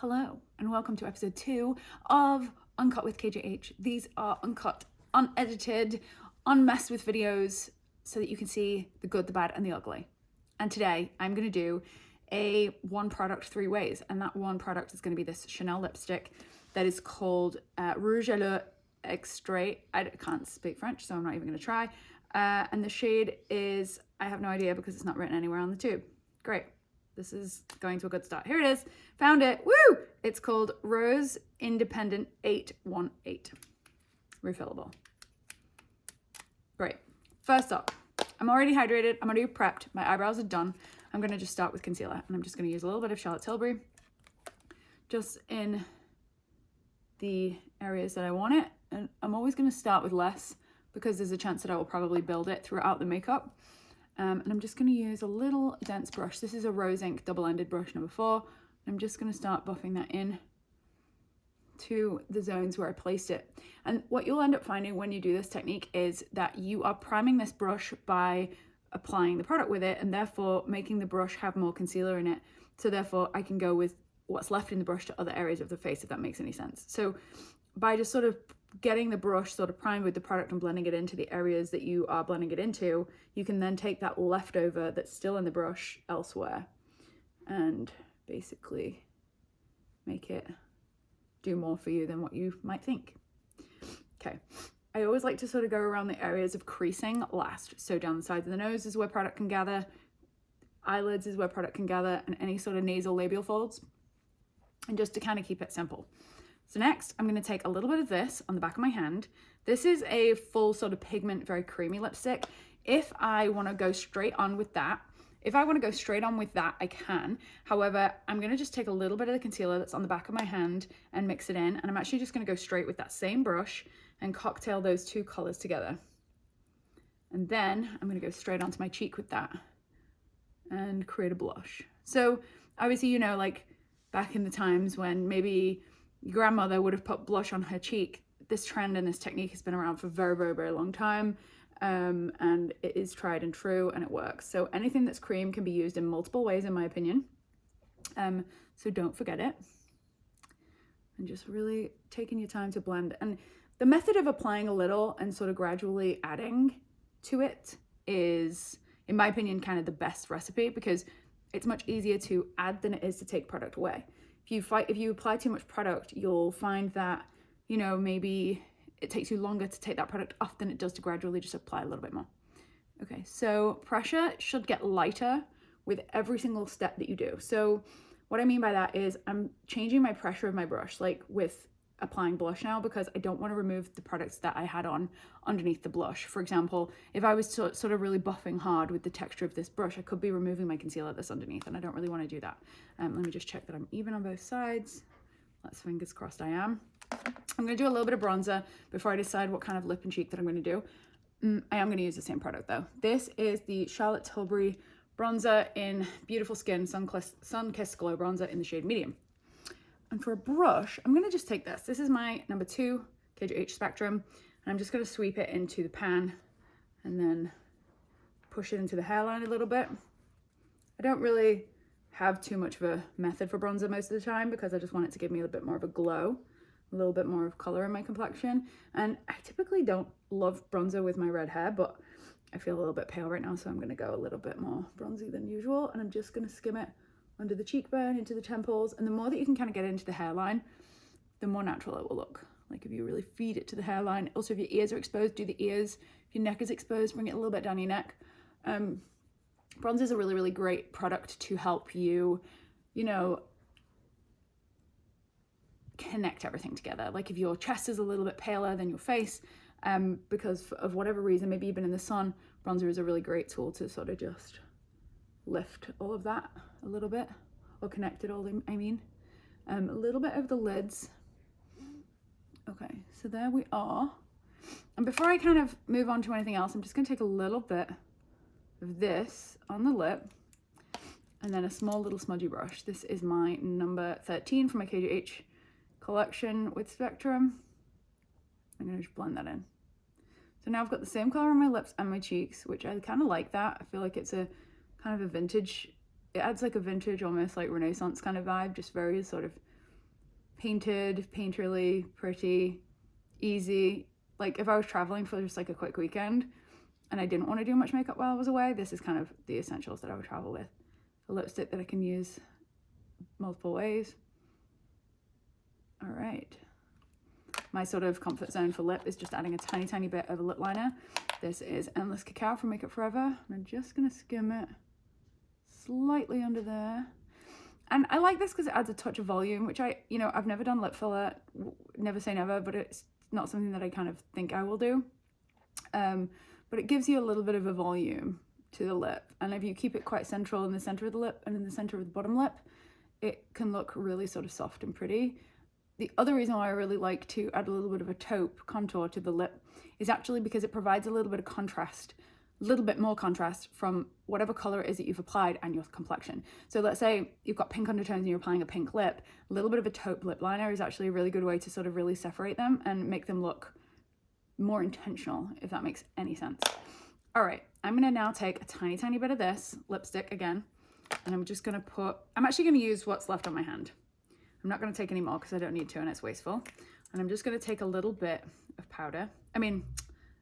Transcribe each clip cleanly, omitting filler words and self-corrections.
Hello, and welcome to episode 2 of Uncut with KJH. These are uncut, unedited, unmessed with videos so that you can see the good, the bad, and the ugly. And today I'm going to do a one product 3 ways, and that one product is going to be this Chanel lipstick that is called Rouge Allure Extrait. I can't speak French, so I'm not even going to try. And the shade is, I have no idea because it's not written anywhere on the tube. Great. This is going to a good start. Here it is. Found it. Woo! It's called Rose Independant 818. Refillable. Great. First up, I'm already hydrated. I'm already prepped. My eyebrows are done. I'm going to just start with concealer. And I'm just going to use a little bit of Charlotte Tilbury. Just in the areas that I want it. And I'm always going to start with less because there's a chance that I will probably build it throughout the makeup. And I'm just going to use a little dense brush. This is a Rose Ink double-ended brush number 4. I'm just going to start buffing that in to the zones where I placed it. And what you'll end up finding when you do this technique is that you are priming this brush by applying the product with it and therefore making the brush have more concealer in it. So therefore I can go with what's left in the brush to other areas of the face, if that makes any sense. So by just sort of getting the brush sort of primed with the product and blending it into the areas that you are blending it into, you can then take that leftover that's still in the brush elsewhere and basically make it do more for you than what you might think. Okay, I always like to sort of go around the areas of creasing last. So down the sides of the nose is where product can gather, eyelids is where product can gather, and any sort of nasal labial folds, and just to kind of keep it simple. So next, I'm going to take a little bit of this on the back of my hand. This is a full sort of pigment, very creamy lipstick. If I want to go straight on with that, I can. However, I'm going to just take a little bit of the concealer that's on the back of my hand and mix it in. And I'm actually just going to go straight with that same brush and cocktail those two colors together. And then I'm going to go straight onto my cheek with that and create a blush. So obviously, you know, like back in the times when maybe your grandmother would have put blush on her cheek. This trend and this technique has been around for a very, very, very long time. And it is tried and true and it works. So anything that's cream can be used in multiple ways, in my opinion. So don't forget it. And just really taking your time to blend. And the method of applying a little and sort of gradually adding to it is, in my opinion, kind of the best recipe because it's much easier to add than it is to take product away. If you apply too much product, you'll find that, you know, maybe it takes you longer to take that product off than it does to gradually just apply a little bit more. Okay, so pressure should get lighter with every single step that you do. So what I mean by that is I'm changing my pressure of my brush, like with applying blush now, because I don't want to remove the products that I had on underneath the blush. For example, if I was sort of really buffing hard with the texture of this brush, I could be removing my concealer that's underneath, and I don't really want to do that. Let me just check that I'm even on both sides. Let's fingers crossed I am. I'm going to do a little bit of bronzer before I decide what kind of lip and cheek that I'm going to do. I am going to use the same product though. This is the Charlotte Tilbury bronzer in Beautiful Skin Sun Kissed Glow Bronzer in the shade Medium. And for a brush, I'm going to just take this. This is my number 2 KJH Spectrum. And I'm just going to sweep it into the pan and then push it into the hairline a little bit. I don't really have too much of a method for bronzer most of the time because I just want it to give me a bit more of a glow, a little bit more of color in my complexion. And I typically don't love bronzer with my red hair, but I feel a little bit pale right now, so I'm going to go a little bit more bronzy than usual. And I'm just going to skim it under the cheekbone, into the temples, and the more that you can kind of get into the hairline, the more natural it will look. Like if you really feed it to the hairline. Also, if your ears are exposed, do the ears. If your neck is exposed, bring it a little bit down your neck. Bronzer is a really, really great product to help you, you know, connect everything together. Like if your chest is a little bit paler than your face, because of whatever reason, maybe even in the sun, bronzer is a really great tool to sort of just lift all of that a little bit, or connect it all, I mean. A little bit of the lids. Okay, so there we are. And before I kind of move on to anything else, I'm just going to take a little bit of this on the lip and then a small little smudgy brush. This is my number 13 from my KJH collection with Spectrum. I'm going to just blend that in. So now I've got the same color on my lips and my cheeks, which I kind of like that. I feel like it's a kind of a vintage, it adds like a vintage, almost like Renaissance kind of vibe, just very sort of painted, painterly, pretty, easy. Like if I was traveling for just like a quick weekend and I didn't want to do much makeup while I was away, this is kind of the essentials that I would travel with. A lipstick that I can use multiple ways. All right. My sort of comfort zone for lip is just adding a tiny, tiny bit of a lip liner. This is Endless Cacao from Makeup Forever. And I'm just gonna skim it slightly under there. And I like this because it adds a touch of volume, which I've never done lip filler, never say never, but it's not something that I kind of think I will do. But it gives you a little bit of a volume to the lip. And if you keep it quite central in the center of the lip and in the center of the bottom lip, it can look really sort of soft and pretty. The other reason why I really like to add a little bit of a taupe contour to the lip is actually because it provides a little bit of contrast, a little bit more contrast from whatever color it is that you've applied and your complexion. So let's say you've got pink undertones and you're applying a pink lip, a little bit of a taupe lip liner is actually a really good way to sort of really separate them and make them look more intentional, if that makes any sense. All right, I'm gonna now take a tiny, tiny bit of this lipstick again, and I'm just gonna I'm actually gonna use what's left on my hand. I'm not gonna take any more because I don't need to and it's wasteful. And I'm just gonna take a little bit of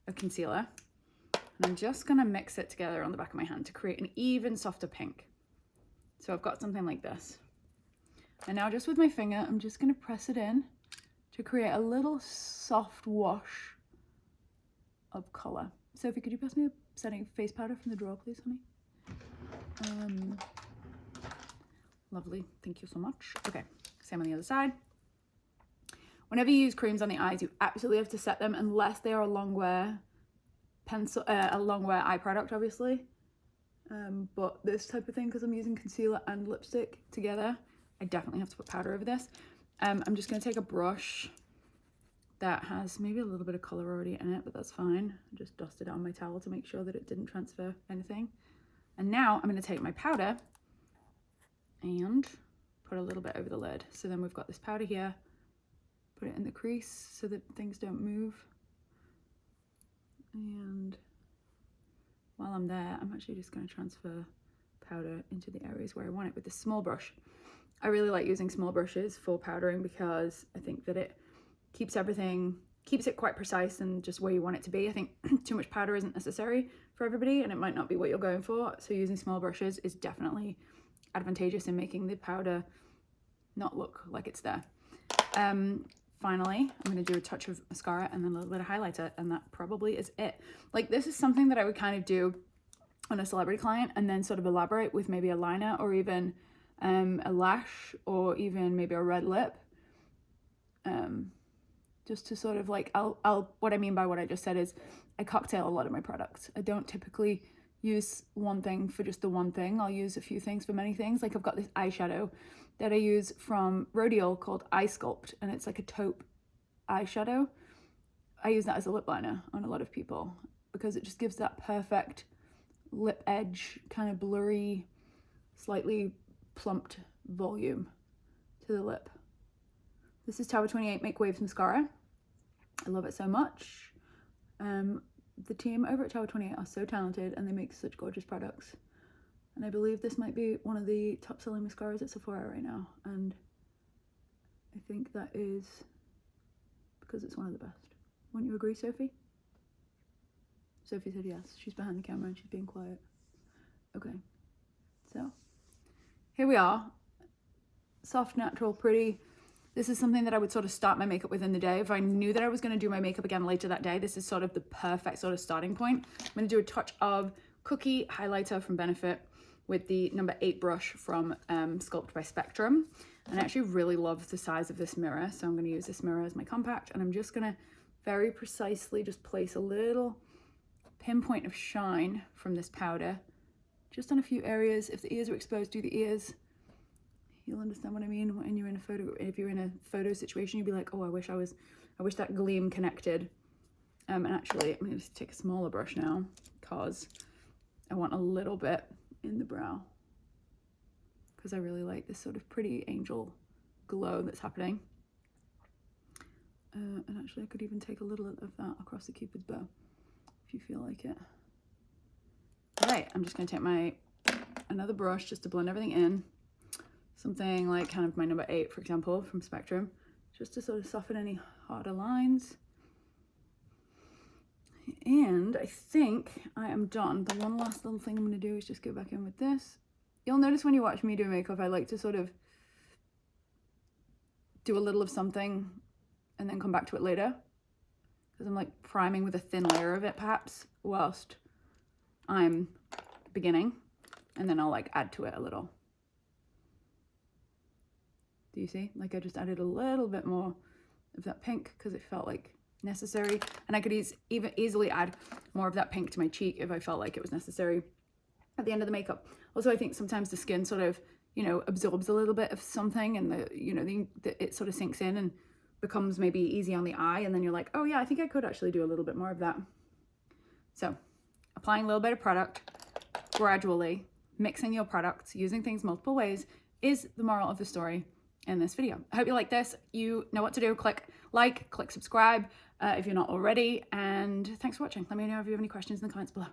of concealer, and I'm just gonna mix it together on the back of my hand to create an even softer pink. So I've got something like this. And now just with my finger, I'm just gonna press it in to create a little soft wash of color. Sophie, could you pass me a setting face powder from the drawer, please, honey? Lovely, thank you so much. Okay, same on the other side. Whenever you use creams on the eyes, you absolutely have to set them unless they are a long wear eye product, obviously. But this type of thing, because I'm using concealer and lipstick together, I definitely have to put powder over this. I'm just gonna take a brush that has maybe a little bit of color already in it, but that's fine. I just dusted it on my towel to make sure that it didn't transfer anything. And now I'm gonna take my powder and put a little bit over the lid. So then we've got this powder here, put it in the crease so that things don't move. And while I'm there, I'm actually just gonna transfer powder into the areas where I want it with this small brush. I really like using small brushes for powdering because I think that it keeps it quite precise and just where you want it to be. I think too much powder isn't necessary for everybody and it might not be what you're going for. So using small brushes is definitely advantageous in making the powder not look like it's there. Finally, I'm going to do a touch of mascara and then a little bit of highlighter, and that probably is it. Like, this is something that I would kind of do on a celebrity client and then sort of elaborate with maybe a liner or even a lash or even maybe a red lip. Just to sort of like, what I mean by what I just said is I cocktail a lot of my products. I don't typically use one thing for just the one thing. I'll use a few things for many things. Like I've got this eyeshadow that I use from Rodial called Eye Sculpt, and it's like a taupe eyeshadow. I use that as a lip liner on a lot of people because it just gives that perfect lip edge, kind of blurry, slightly plumped volume to the lip. This is Tower 28 Makewaves mascara. I love it so much. The team over at Tower 28 are so talented and they make such gorgeous products. And I believe this might be one of the top selling mascaras at Sephora right now. And I think that is because it's one of the best. Wouldn't you agree, Sophie? Sophie said yes. She's behind the camera and she's being quiet. Okay, so here we are. Soft, natural, pretty. This is something that I would sort of start my makeup with in the day. If I knew that I was going to do my makeup again later that day, this is sort of the perfect sort of starting point. I'm going to do a touch of Cookie highlighter from Benefit with the number 8 brush from Sculpt by Spectrum. And I actually really love the size of this mirror. So I'm going to use this mirror as my compact. And I'm just going to very precisely just place a little pinpoint of shine from this powder just on a few areas. If the ears are exposed, do the ears. You'll understand what I mean when you're in a photo. If you're in a photo situation, you'd be like, oh, I wish that gleam connected. And actually, I'm gonna just take a smaller brush now because I want a little bit in the brow because I really like this sort of pretty angel glow that's happening. And actually, I could even take a little of that across the Cupid's bow if you feel like it. All right, I'm just gonna take another brush just to blend everything in. Something like kind of my number 8, for example, from Spectrum. just to sort of soften any harder lines. And I think I am done. The one last little thing I'm going to do is just go back in with this. You'll notice when you watch me do makeup, I like to sort of do a little of something and then come back to it later, because I'm like priming with a thin layer of it perhaps whilst I'm beginning, and then I'll like add to it a little. Do you see? Like I just added a little bit more of that pink because it felt like necessary, and I could even easily add more of that pink to my cheek if I felt like it was necessary at the end of the makeup. Also, I think sometimes the skin sort of, you know, absorbs a little bit of something, and it sort of sinks in and becomes maybe easy on the eye, and then you're like, oh yeah, I think I could actually do a little bit more of that. So applying a little bit of product gradually, mixing your products, using things multiple ways is the moral of the story in this video. I hope you like this. You know what to do. Click like, click subscribe if you're not already, and thanks for watching. Let me know if you have any questions in the comments below.